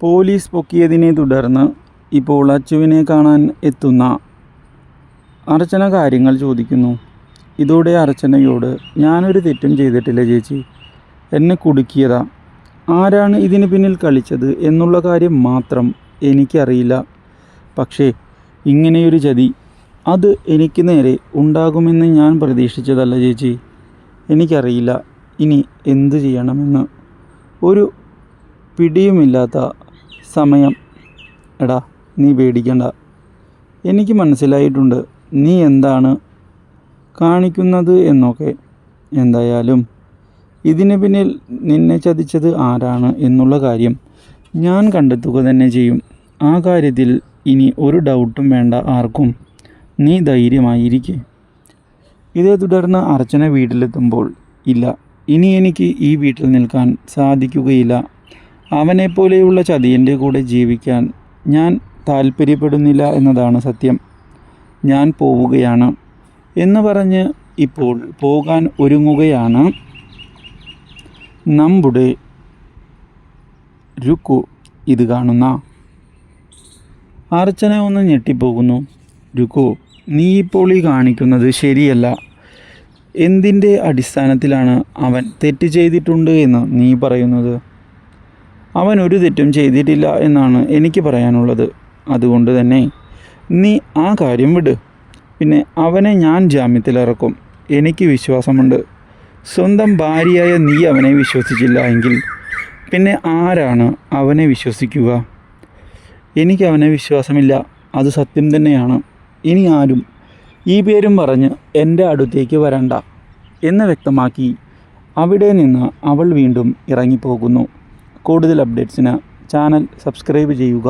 Police പൊക്കിയതിനെ തുടർന്ന് ഇപ്പോൾ അച്ചുവിനെ കാണാൻ എത്തുന്ന അർച്ചന കാര്യങ്ങൾ ചോദിക്കുന്നു. ഇതോടെ അർച്ചനയോട് ഞാനൊരു തെറ്റും ചെയ്തിട്ടില്ല ചേച്ചി, എന്നെ കുടുക്കിയതാ, ആരാണ് ഇതിന് പിന്നിൽ കളിച്ചത് എന്നുള്ള കാര്യം മാത്രം എനിക്കറിയില്ല. പക്ഷേ ഇങ്ങനെയൊരു ചതി അത് എനിക്ക് നേരെ ഉണ്ടാകുമെന്ന് ഞാൻ പ്രതീക്ഷിച്ചതല്ല ചേച്ചി. എനിക്കറിയില്ല ഇനി എന്തു ചെയ്യണമെന്ന്. ഒരു പിടിയുമില്ലാത്ത സമയം. എടാ നീ പേടിക്കണ്ട, എനിക്ക് മനസ്സിലായിട്ടുണ്ട് നീ എന്താണ് കാണിക്കുന്നത് എന്നൊക്കെ. എന്തായാലും ഇതിന് പിന്നിൽ നിന്നെ ചതിച്ചത് ആരാണ് എന്നുള്ള കാര്യം ഞാൻ കണ്ടെത്തുക തന്നെ ചെയ്യും. ആ കാര്യത്തിൽ ഇനി ഒരു ഡൗട്ടും വേണ്ട ആർക്കും. നീ ധൈര്യമായിരിക്കെ. ഇതേ തുടർന്ന് അർച്ചന വീട്ടിലെത്തുമ്പോൾ, ഇല്ല ഇനി എനിക്ക് ഈ വീട്ടിൽ നിൽക്കാൻ സാധിക്കുകയില്ല, അവനെപ്പോലെയുള്ള ചതിയൻ്റെ കൂടെ ജീവിക്കാൻ ഞാൻ താല്പര്യപ്പെടുന്നില്ല എന്നതാണ് സത്യം, ഞാൻ പോവുകയാണ് എന്ന് പറഞ്ഞ് ഇപ്പോൾ പോകാൻ ഒരുങ്ങുകയാണ് നമ്മുടെ രുക്കു. ഇത് കാണുന്ന അർച്ചന ഒന്ന് ഞെട്ടിപ്പോകുന്നു. രുക്കു, നീ ഇപ്പോൾ ഈ കാണിക്കുന്നത് ശരിയല്ല. എന്തിൻ്റെ അടിസ്ഥാനത്തിലാണ് അവൻ തെറ്റ് ചെയ്തിട്ടുണ്ട് എന്ന് നീ പറയുന്നത്? അവൻ ഒരു തെറ്റും ചെയ്തിട്ടില്ല എന്നാണ് എനിക്ക് പറയാനുള്ളത്. അതുകൊണ്ട് തന്നെ നീ ആ കാര്യം വിട്. പിന്നെ അവനെ ഞാൻ ജാമ്യത്തിലിറക്കും, എനിക്ക് വിശ്വാസമുണ്ട്. സ്വന്തം ഭാര്യയായ നീ അവനെ വിശ്വസിച്ചില്ല എങ്കിൽ പിന്നെ ആരാണ് അവനെ വിശ്വസിക്കുക? എനിക്ക് അവനെ വിശ്വാസമില്ല, അത് സത്യം തന്നെയാണ്. ഇനി ആരും ഈ പേരും പറഞ്ഞ് എൻ്റെ അടുത്തേക്ക് വരണ്ട എന്ന് വ്യക്തമാക്കി അവിടെ നിന്ന് അവൾ വീണ്ടും ഇറങ്ങിപ്പോകുന്നു. കൂടുതൽ അപ്ഡേറ്റ്സിന് ചാനൽ സബ്സ്ക്രൈബ് ചെയ്യുക.